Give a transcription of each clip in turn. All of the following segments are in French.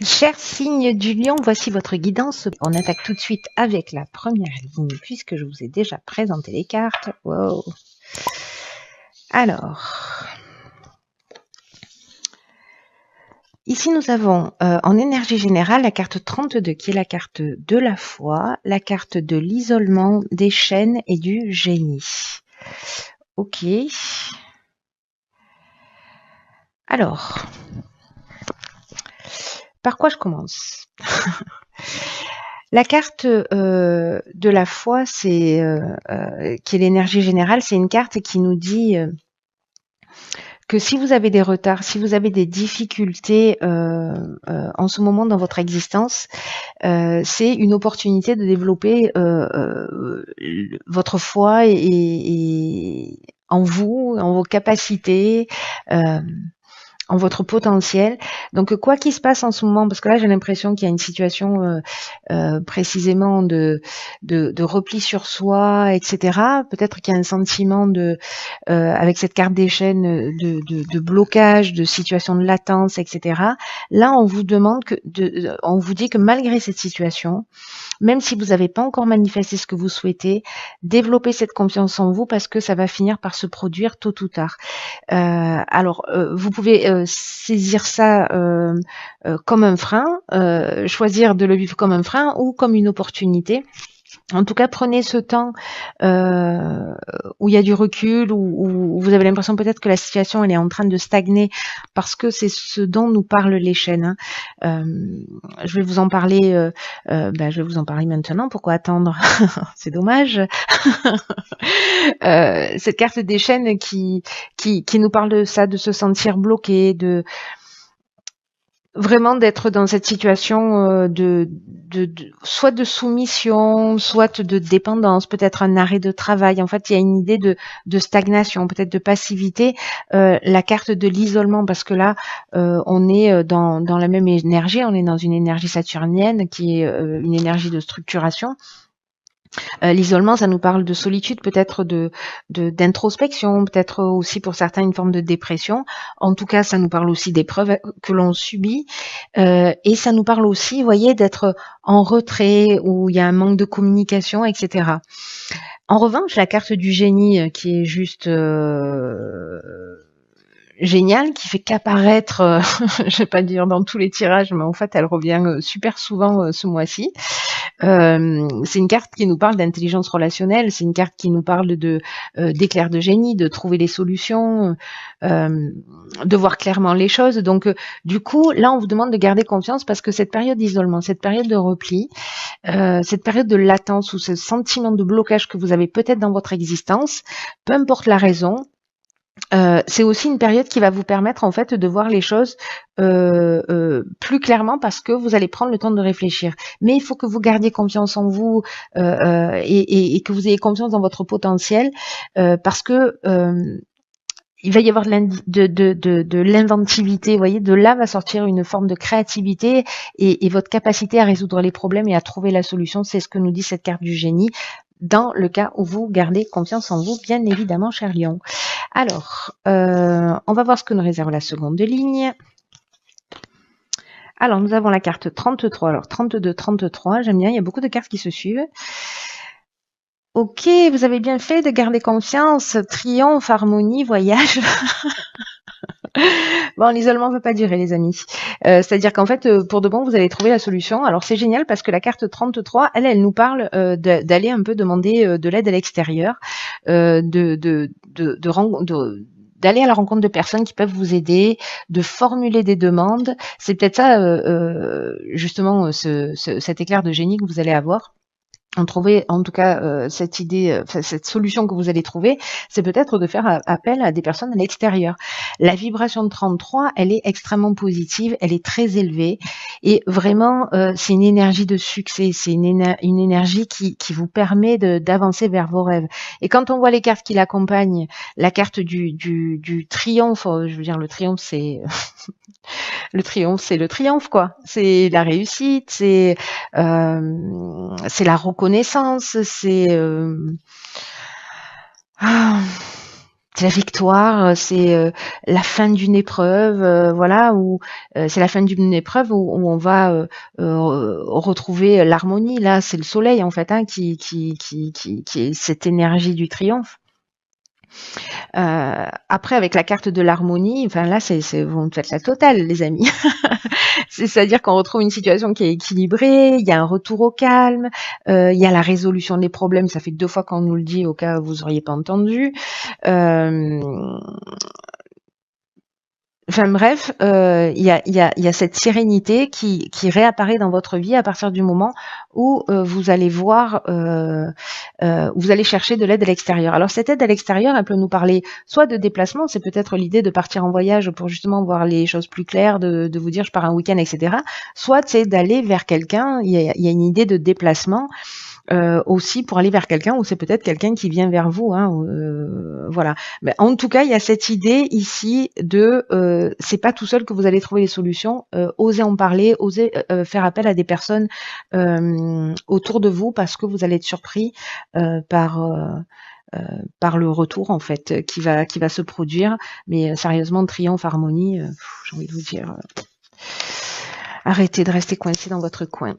Cher signe du lion, voici votre guidance. On attaque tout de suite avec la première ligne, puisque je vous ai déjà présenté les cartes. Wow. Alors, ici nous avons en énergie générale la carte 32, qui est la carte de la foi, la carte de l'isolement, des chaînes et du génie. Ok. Alors, par quoi je commence? La carte de la foi, c'est qui est l'énergie générale, c'est une carte qui nous dit que si vous avez des retards, si vous avez des difficultés en ce moment dans votre existence, c'est une opportunité de développer votre foi et en vous, en vos capacités. En votre potentiel. Donc, quoi qu'il se passe en ce moment, parce que là, j'ai l'impression qu'il y a une situation précisément de repli sur soi, etc. Peut-être qu'il y a un sentiment avec cette carte des chaînes, de blocage, de situation de latence, etc. Là, on vous demande on vous dit que malgré cette situation, même si vous n'avez pas encore manifesté ce que vous souhaitez, développez cette confiance en vous parce que ça va finir par se produire tôt ou tard. Alors, vous pouvez saisir ça comme un frein, choisir de le vivre comme un frein ou comme une opportunité. En tout cas, prenez ce temps où il y a du recul, où vous avez l'impression peut-être que la situation elle est en train de stagner, parce que c'est ce dont nous parlent les chaînes. Je vais vous en parler. Je vais vous en parler maintenant. Pourquoi attendre? C'est dommage. Cette carte des chaînes qui nous parle de ça, de se sentir bloqué, de vraiment d'être dans cette situation soit de soumission, soit de dépendance, peut-être un arrêt de travail. En fait, il y a une idée de stagnation, peut-être de passivité. La carte de l'isolement, parce que là, on est dans la même énergie, on est dans une énergie saturnienne qui est une énergie de structuration. L'isolement, ça nous parle de solitude, peut-être d'introspection, peut-être aussi pour certains une forme de dépression. En tout cas, ça nous parle aussi d'épreuves que l'on subit. Et ça nous parle aussi, vous voyez, d'être en retrait, où il y a un manque de communication, etc. En revanche, la carte du génie, qui est juste géniale, qui fait qu'apparaître, je vais pas dire dans tous les tirages, mais en fait, elle revient super souvent ce mois-ci. C'est une carte qui nous parle d'intelligence relationnelle, c'est une carte qui nous parle d'éclair de génie, de trouver des solutions, de voir clairement les choses. Donc, du coup, là, on vous demande de garder confiance parce que cette période d'isolement, cette période de repli, cette période de latence ou ce sentiment de blocage que vous avez peut-être dans votre existence, peu importe la raison, c'est aussi une période qui va vous permettre en fait de voir les choses plus clairement parce que vous allez prendre le temps de réfléchir. Mais il faut que vous gardiez confiance en vous et que vous ayez confiance dans votre potentiel parce que il va y avoir de l'inventivité, vous voyez, de là va sortir une forme de créativité et votre capacité à résoudre les problèmes et à trouver la solution, c'est ce que nous dit cette carte du génie, dans le cas où vous gardez confiance en vous, bien évidemment, cher Lion. Alors, on va voir ce que nous réserve la seconde ligne. Alors, nous avons la carte 33. Alors, 32, 33, j'aime bien, il y a beaucoup de cartes qui se suivent. Ok, vous avez bien fait de garder confiance. Triomphe, harmonie, voyage. Bon, l'isolement ne va pas durer, les amis. C'est-à-dire qu'en fait, pour de bon, vous allez trouver la solution. Alors, c'est génial parce que la carte 33, elle nous parle d'aller un peu demander de l'aide à l'extérieur, d'aller à la rencontre de personnes qui peuvent vous aider, de formuler des demandes. C'est peut-être ça, justement, cet éclair de génie que vous allez avoir. Trouver en tout cas cette idée, cette solution que vous allez trouver, c'est peut-être de faire appel à des personnes à l'extérieur. La vibration de 33, elle est extrêmement positive, elle est très élevée et vraiment c'est une énergie de succès, c'est une énergie qui vous permet d'avancer vers vos rêves. Et quand on voit les cartes qui l'accompagnent, la carte du triomphe, je veux dire le triomphe c'est le triomphe, quoi. C'est la réussite, c'est la reconnaissance, c'est c'est la victoire, c'est la fin d'une épreuve, voilà, ou c'est la fin d'une épreuve où on va retrouver l'harmonie. Là, c'est le soleil en fait, hein, qui est cette énergie du triomphe. Après, avec la carte de l'harmonie, enfin là, vous me faites la totale, les amis. C'est-à-dire qu'on retrouve une situation qui est équilibrée, il y a un retour au calme, il y a la résolution des problèmes. Ça fait 2 fois qu'on nous le dit, au cas où vous auriez pas entendu. Enfin bref, il y a cette sérénité qui réapparaît dans votre vie à partir du moment où vous allez voir, vous allez chercher de l'aide à l'extérieur. Alors cette aide à l'extérieur, elle peut nous parler soit de déplacement, c'est peut-être l'idée de partir en voyage pour justement voir les choses plus claires, de vous dire je pars un week-end, etc. Soit c'est d'aller vers quelqu'un, il y a une idée de déplacement. Aussi pour aller vers quelqu'un, ou c'est peut-être quelqu'un qui vient vers vous, hein, voilà. Mais en tout cas, il y a cette idée ici de c'est pas tout seul que vous allez trouver les solutions. Osez en parler, osez faire appel à des personnes autour de vous, parce que vous allez être surpris par le retour en fait qui va se produire. Mais sérieusement, triomphe, harmonie, j'ai envie de vous dire. Arrêtez de rester coincé dans votre coin.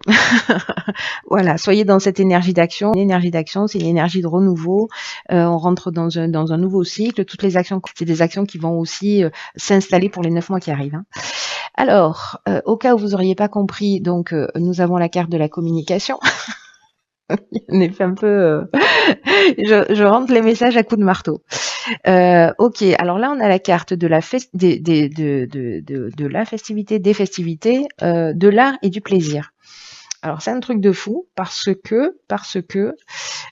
Voilà, soyez dans cette énergie d'action. Une énergie d'action, c'est une énergie de renouveau. On rentre dans un nouveau cycle. Toutes les actions, c'est des actions qui vont aussi s'installer pour les 9 mois qui arrivent, hein. Alors, au cas où vous n'auriez pas compris, donc nous avons la carte de la communication. On est un peu... je rentre les messages à coups de marteau. Ok, alors là on a la carte de la la festivité, des festivités, de l'art et du plaisir. Alors c'est un truc de fou parce que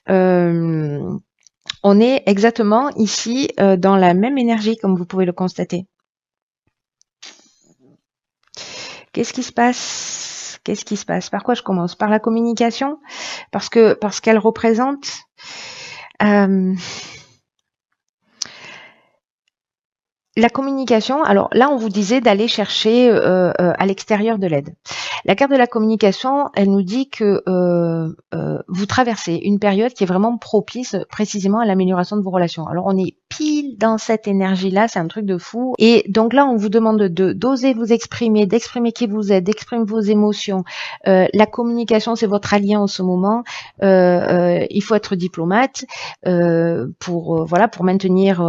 on est exactement ici dans la même énergie, comme vous pouvez le constater. Qu'est-ce qui se passe? Par quoi je commence? Par la communication, parce qu'elle représente la communication. Alors là, on vous disait d'aller chercher à l'extérieur de l'aide. La carte de la communication, elle nous dit que vous traversez une période qui est vraiment propice précisément à l'amélioration de vos relations. Alors on est pile dans cette énergie-là, c'est un truc de fou. Et donc là, on vous demande d'oser vous exprimer, d'exprimer qui vous êtes, d'exprimer vos émotions. La communication, c'est votre allié en ce moment. Il faut être diplomate pour maintenir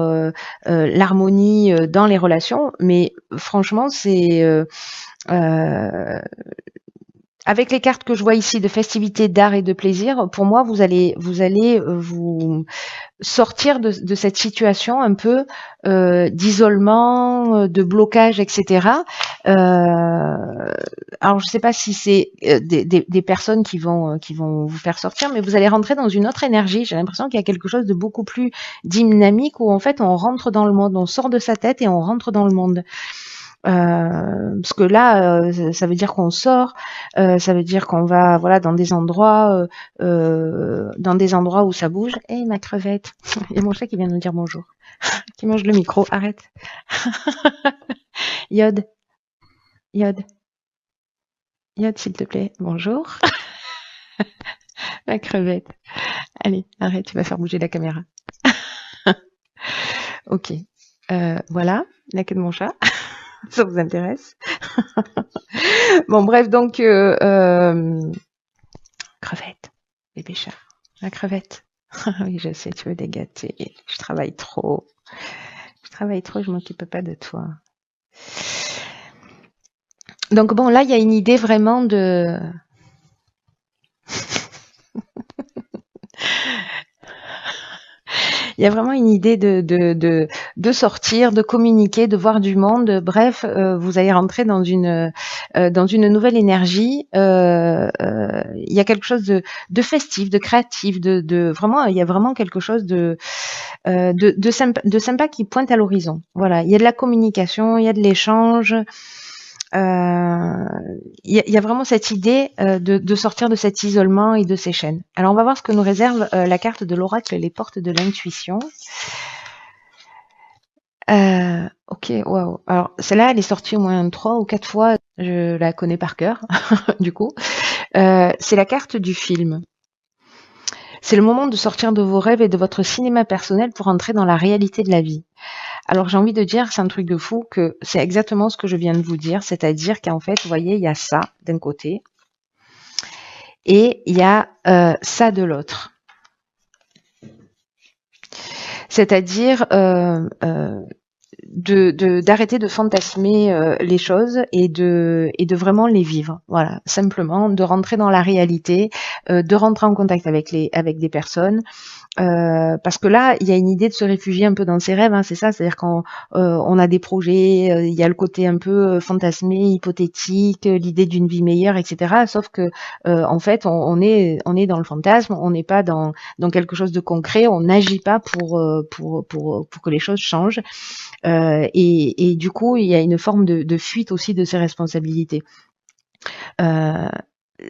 l'harmonie dans les relations. Mais franchement, c'est avec les cartes que je vois ici de festivité, d'art et de plaisir, pour moi, vous allez vous sortir de cette situation un peu d'isolement, de blocage, etc. Alors, je ne sais pas si c'est des personnes qui vont vous faire sortir, mais vous allez rentrer dans une autre énergie. J'ai l'impression qu'il y a quelque chose de beaucoup plus dynamique où en fait on rentre dans le monde, on sort de sa tête et on rentre dans le monde. Parce que là, ça veut dire qu'on sort, ça veut dire qu'on va, voilà, dans des endroits où ça bouge. Et ma crevette, il y a mon chat qui vient nous dire bonjour, qui mange le micro. Arrête. Yod, s'il te plaît. Bonjour. Ma crevette. Allez, arrête, tu vas faire bouger la caméra. Ok. Voilà, la queue de mon chat. Ça vous intéresse? Bon, bref, donc crevette, bébé chat, la crevette. Oui, je sais, tu veux des gâtés. Je travaille trop, je m'occupe pas de toi. Donc bon, là, il y a une idée vraiment de... Il y a vraiment une idée de sortir, de communiquer, de voir du monde. Bref, vous allez rentrer dans une nouvelle énergie. Il y a quelque chose de festif, de créatif, de vraiment. Il y a vraiment quelque chose de sympa qui pointe à l'horizon. Voilà, il y a de la communication, il y a de l'échange. Il y a vraiment cette idée de sortir de cet isolement et de ces chaînes. Alors on va voir ce que nous réserve la carte de l'oracle, les portes de l'intuition. Ok, waouh. Alors celle-là, elle est sortie au moins 3 ou 4 fois. Je la connais par cœur, du coup. C'est la carte du film. C'est le moment de sortir de vos rêves et de votre cinéma personnel pour entrer dans la réalité de la vie. Alors j'ai envie de dire, c'est un truc de fou, que c'est exactement ce que je viens de vous dire, c'est-à-dire qu'en fait, vous voyez, il y a ça d'un côté et il y a ça de l'autre. C'est-à-dire d'arrêter de fantasmer les choses et de vraiment les vivre. Voilà, simplement de rentrer dans la réalité, de rentrer en contact avec des personnes. Parce que là, il y a une idée de se réfugier un peu dans ses rêves, hein, c'est ça, c'est-à-dire quand on a des projets, il y a le côté un peu fantasmé, hypothétique, l'idée d'une vie meilleure, etc. Sauf que en fait, on est dans le fantasme, on n'est pas dans quelque chose de concret, on n'agit pas pour que les choses changent. Et du coup, il y a une forme de fuite aussi de ses responsabilités.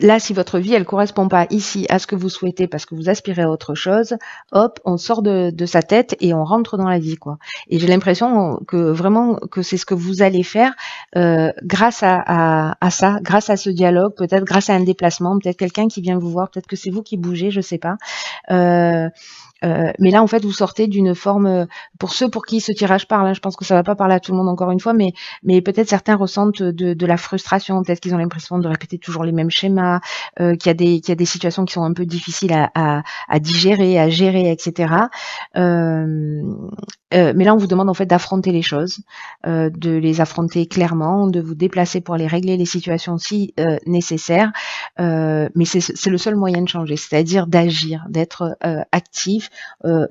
Là, si votre vie, elle correspond pas ici à ce que vous souhaitez parce que vous aspirez à autre chose, hop, on sort de sa tête et on rentre dans la vie, quoi. Et j'ai l'impression que vraiment que c'est ce que vous allez faire grâce à ça, grâce à ce dialogue, peut-être grâce à un déplacement, peut-être quelqu'un qui vient vous voir, peut-être que c'est vous qui bougez, je sais pas. Mais là, en fait, vous sortez d'une forme, pour ceux pour qui ce tirage parle, hein, je pense que ça va pas parler à tout le monde encore une fois, mais peut-être certains ressentent de la frustration, peut-être qu'ils ont l'impression de répéter toujours les mêmes schémas, qu'il y a des situations qui sont un peu difficiles à digérer, à gérer, etc. Mais là, on vous demande en fait d'affronter les choses, de les affronter clairement, de vous déplacer pour aller régler les situations si nécessaires. Mais c'est le seul moyen de changer, c'est-à-dire d'agir, d'être actif.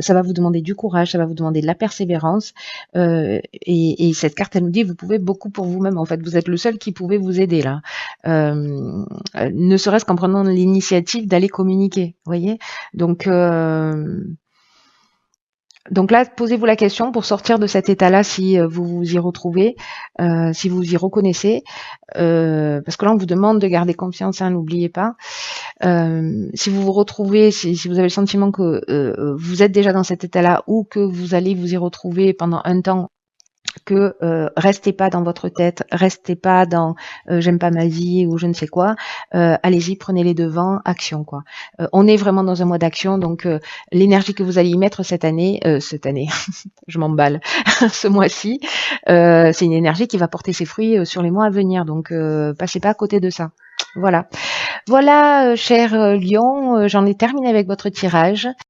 Ça va vous demander du courage, ça va vous demander de la persévérance. Et cette carte, elle nous dit, vous pouvez beaucoup pour vous-même. En fait, vous êtes le seul qui pouvait vous aider là. Ne serait-ce qu'en prenant l'initiative d'aller communiquer, vous voyez. Donc là, posez-vous la question pour sortir de cet état-là si vous vous y retrouvez, si vous vous y reconnaissez, parce que là, on vous demande de garder confiance, hein, n'oubliez pas. Si vous vous retrouvez, si vous avez le sentiment que vous êtes déjà dans cet état-là ou que vous allez vous y retrouver pendant un temps, que restez pas dans votre tête, restez pas dans j'aime pas ma vie ou je ne sais quoi, allez-y, prenez les devants, action quoi. On est vraiment dans un mois d'action, donc l'énergie que vous allez y mettre cette année, je m'emballe, ce mois-ci, c'est une énergie qui va porter ses fruits sur les mois à venir, donc passez pas à côté de ça. Voilà, cher Lion, j'en ai terminé avec votre tirage.